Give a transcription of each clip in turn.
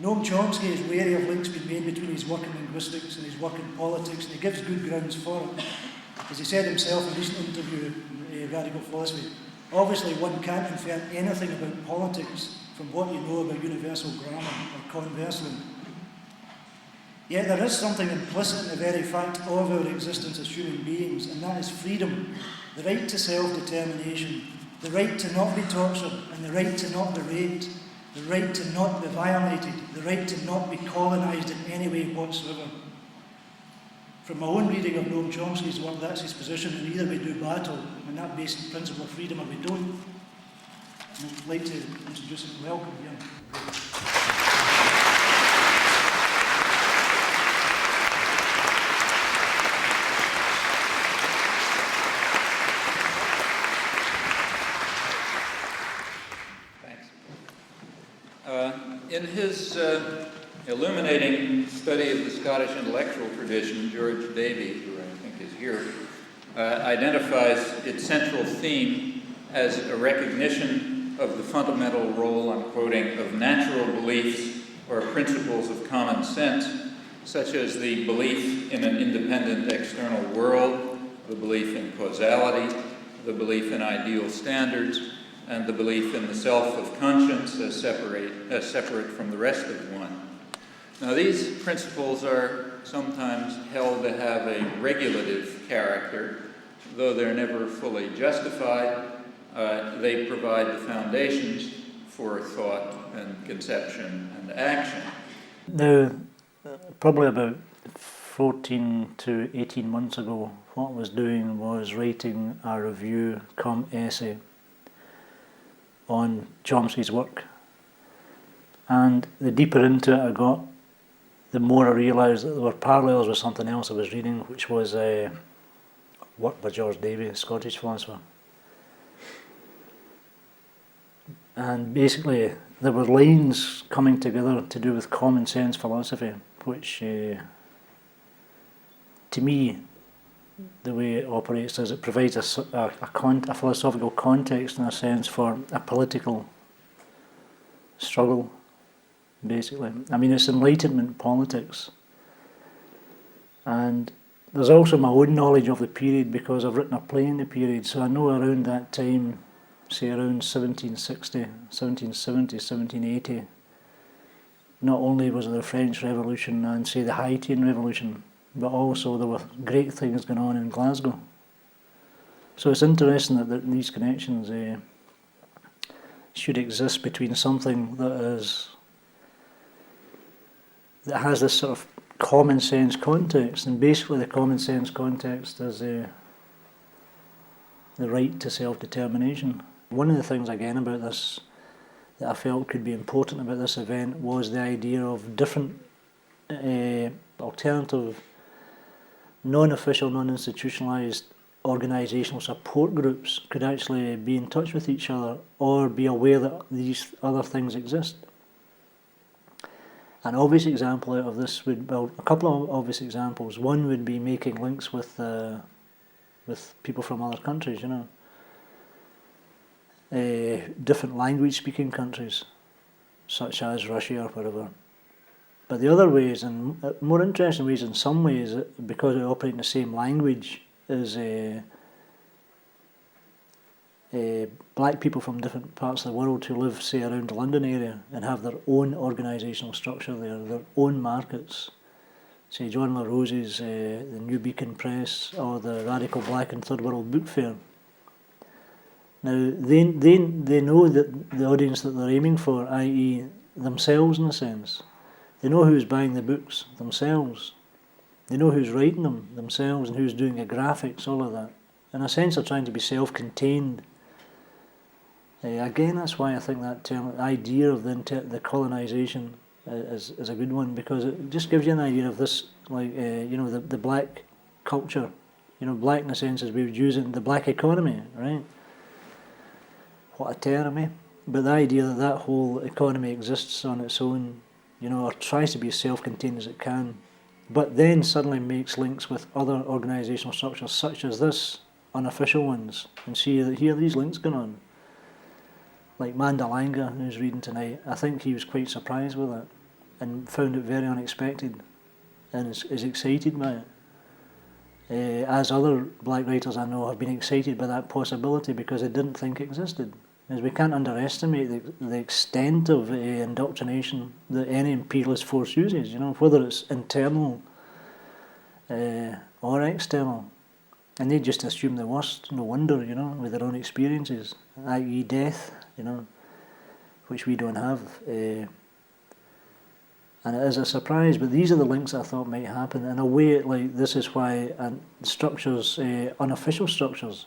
Noam Chomsky is wary of links being made between his work in linguistics and his work in politics, and he gives good grounds for it. As he said himself in a recent interview in Radical Philosophy, obviously one can't infer anything about politics from what you know about universal grammar, or conversely. Yet there is something implicit in the very fact of our existence as human beings, and that is freedom, the right to self-determination, the right to not be tortured, and the right to not be raped, the right to not be violated, the right to not be colonised in any way whatsoever. From my own reading of Noam Chomsky's work, that's his position, and either we do battle on that basic principle of freedom or we don't. And I'd like to introduce and welcome Jan. In his illuminating study of the Scottish intellectual tradition, George Davey, who I think is here, identifies its central theme as a recognition of the fundamental role, I'm quoting, of natural beliefs or principles of common sense, such as the belief in an independent external world, the belief in causality, the belief in ideal standards, and the belief in the self of conscience as separate from the rest of one. Now, these principles are sometimes held to have a regulative character, though they're never fully justified. They provide the foundations for thought and conception and action. Now, probably about 14 to 18 months ago, what I was doing was writing a review cum essay on Chomsky's work. And the deeper into it I got, the more I realised that there were parallels with something else I was reading, which was work by George Davey, a Scottish philosopher. And basically, there were lines coming together to do with common sense philosophy, which, to me, the way it operates is it provides a philosophical context, in a sense, for a political struggle, basically. I mean, it's Enlightenment politics. And there's also my own knowledge of the period, because I've written a play in the period, so I know around that time, say around 1760, 1770, 1780, not only was there the French Revolution and, say, the Haitian Revolution, but also there were great things going on in Glasgow. So it's interesting that these connections should exist between something that has this sort of common sense context, and basically the common sense context is the right to self-determination. One of the things again about this that I felt could be important about this event was the idea of different alternative, non-official, non-institutionalised organisational support groups could actually be in touch with each other or be aware that these other things exist. An obvious example out of this would, well, a couple of obvious examples. One would be making links with people from other countries, you know, different language-speaking countries, such as Russia or whatever. But the other ways, and more interesting ways in some ways, because we operate in the same language, is black people from different parts of the world who live, say, around the London area and have their own organisational structure there, their own markets. Say John LaRose's the New Beacon Press or the Radical Black and Third World Book Fair. Now, they know that the audience that they're aiming for, i.e. themselves in a sense. They know who's buying the books, themselves. They know who's writing them, themselves, and who's doing the graphics, all of that. In a sense, they're trying to be self-contained. Again, that's why I think that term, idea of the colonisation is a good one, because it just gives you an idea of this, like, the black culture. You know, black in a sense as we would use it in the black economy, right? What a term, eh? But the idea that that whole economy exists on its own, you know, or tries to be as self-contained as it can, but then suddenly makes links with other organisational structures such as this, unofficial ones, and see that here are these links going on. Like Mandalanga, who's reading tonight, I think he was quite surprised with it. and found it very unexpected, and is excited by it. As other black writers I know have been excited by that possibility because they didn't think it existed. As we can't underestimate the extent of indoctrination that any imperialist force uses, whether it's internal or external. And they just assume the worst, no wonder, with their own experiences, i.e. death, which we don't have. And it is a surprise, but these are the links I thought might happen. In a way, like, this is why structures, unofficial structures,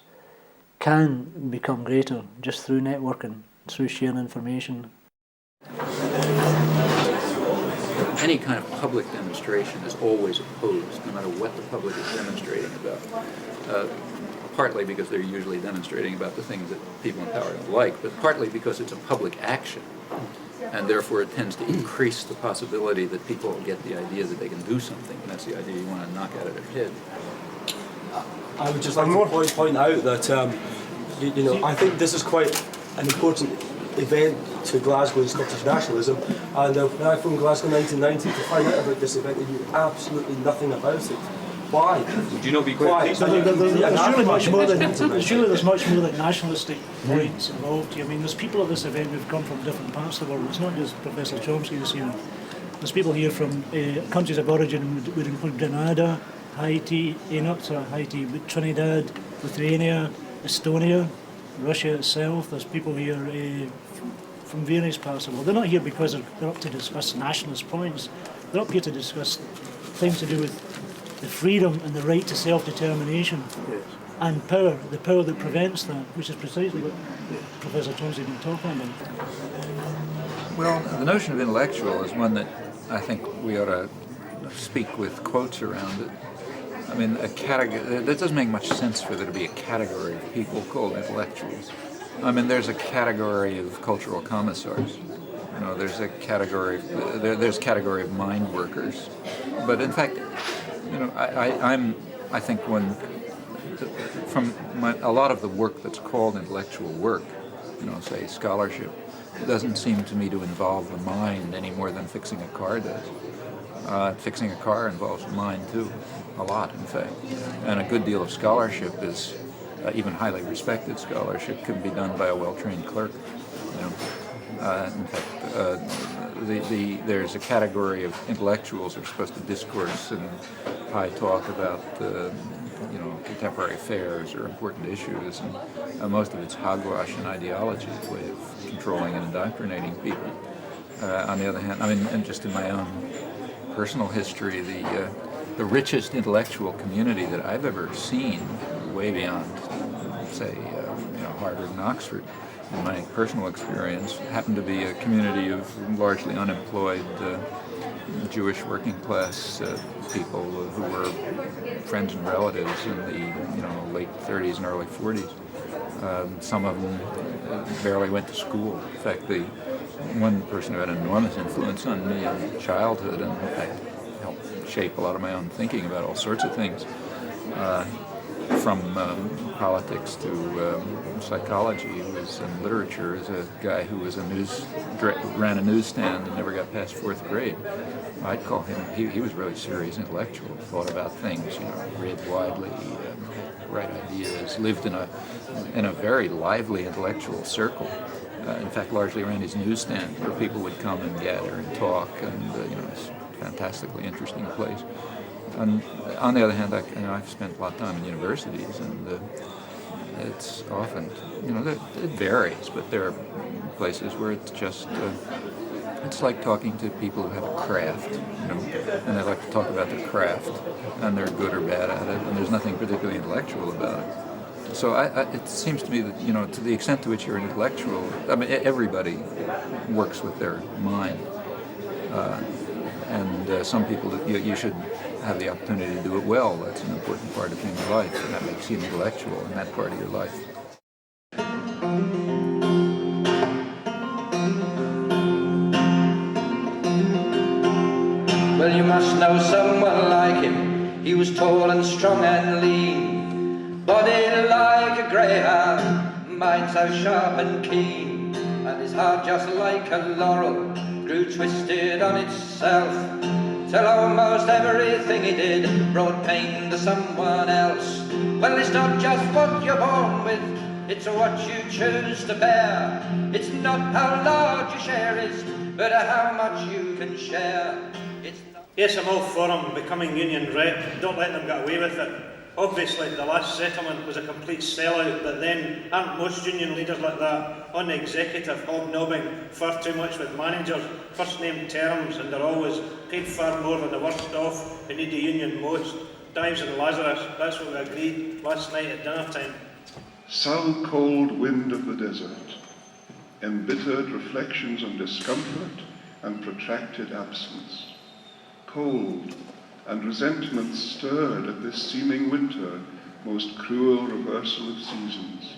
can become greater just through networking, through sharing information. Any kind of public demonstration is always opposed, no matter what the public is demonstrating about. Partly because they're usually demonstrating about the things that people in power don't like, but partly because it's a public action. And therefore it tends to increase the possibility that people get the idea that they can do something, and that's the idea you want to knock out of their head. I would just like to point out that I think this is quite an important event to Glasgow and Scottish nationalism, and when I phoned Glasgow in 1990 to find out about this event, they knew absolutely nothing about it. Why? Would you not be quite? There's much more than nationalistic points involved here. I mean, there's people at this event who've come from different parts of the world. It's not just Professor Chomsky who's here. There's people here from countries of origin would include Grenada, Haiti, not Haiti, but Trinidad, Lithuania, Estonia, Russia itself. There's people here from various parts of the world. They're not here because they're up to discuss nationalist points. They're up here to discuss things to do with the freedom and the right to self-determination, yes, and power, the power that prevents that, which is precisely what Professor Chomsky has been talking about. Well, the notion of intellectual is one that I think we ought to speak with quotes around it. I mean, that doesn't make much sense for there to be a category of people called intellectuals. I mean, there's a category of cultural commissars. There's a category. There's a category of mind workers. But in fact, I think a lot of the work that's called intellectual work, say scholarship, doesn't seem to me to involve the mind any more than fixing a car does. Fixing a car involves the mind too, a lot in fact. And a good deal of scholarship is, even highly respected scholarship, can be done by a well-trained clerk. In fact, there's a category of intellectuals who are supposed to discourse and high talk about contemporary affairs or important issues, and most of it's hogwash and ideology, a way of controlling and indoctrinating people. On the other hand, and just in my own personal history, the richest intellectual community that I've ever seen, way beyond, say, Harvard and Oxford, in my personal experience, happened to be a community of largely unemployed Jewish working class people who were friends and relatives in the late 30s and early 40s. Some of them barely went to school. In fact, the one person who had an enormous influence on me in childhood, and in fact helped shape a lot of my own thinking about all sorts of things, from politics to psychology, who was in literature, is a guy who was ran a newsstand and never got past 4th grade. I'd call him, he was really serious intellectual, thought about things, read widely, right ideas, lived in a very lively intellectual circle. In fact, largely ran his newsstand where people would come and gather and talk, and it's a fantastically interesting place. And on the other hand, I've spent a lot of time in universities, and it's often, it varies, but there are places where it's just, it's like talking to people who have a craft, and they like to talk about their craft, and they're good or bad at it, and there's nothing particularly intellectual about it. So it seems to me that, to the extent to which you're an intellectual, everybody works with their mind, and some people, you should have the opportunity to do it well. That's an important part of human life, and that makes you intellectual in that part of your life. Well, you must know someone like him. He was tall and strong and lean, body like a greyhound, mind so sharp and keen, and his heart just like a laurel, grew twisted on itself, till almost everything he did brought pain to someone else. Well, it's not just what you're born with, it's what you choose to bear. It's not how large your share is, but how much you can share. It's not... Yes, I'm all for them becoming union rep. Don't let them get away with it. Obviously, the last settlement was a complete sellout, but then aren't most union leaders like that? On the executive, hobnobbing far too much with managers, first name terms, and they're always paid far more than the worst off who need the union most. Dives and Lazarus, that's what we agreed last night at dinner time. South cold wind of the desert, embittered reflections on discomfort and protracted absence. Cold and resentment stirred at this seeming winter, most cruel reversal of seasons.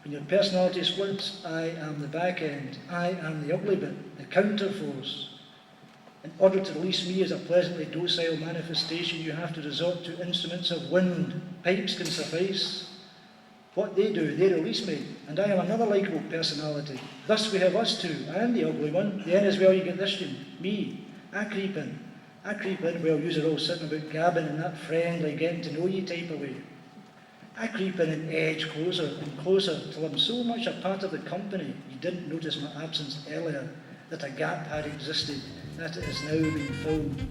When your personality splits, I am the back end, I am the ugly bit, the counterforce. In order to release me as a pleasantly docile manifestation, you have to resort to instruments of wind. Pipes can suffice. What they do, they release me, and I am another likeable personality. Thus we have us two. I am the ugly one. Then as well you get this tune, me. I creep in, well, you're all sitting about gabbing in that friendly, getting to know you type of way. I creep in and edge closer and closer till I'm so much a part of the company, you didn't notice my absence earlier, that a gap had existed, that it has now been filled.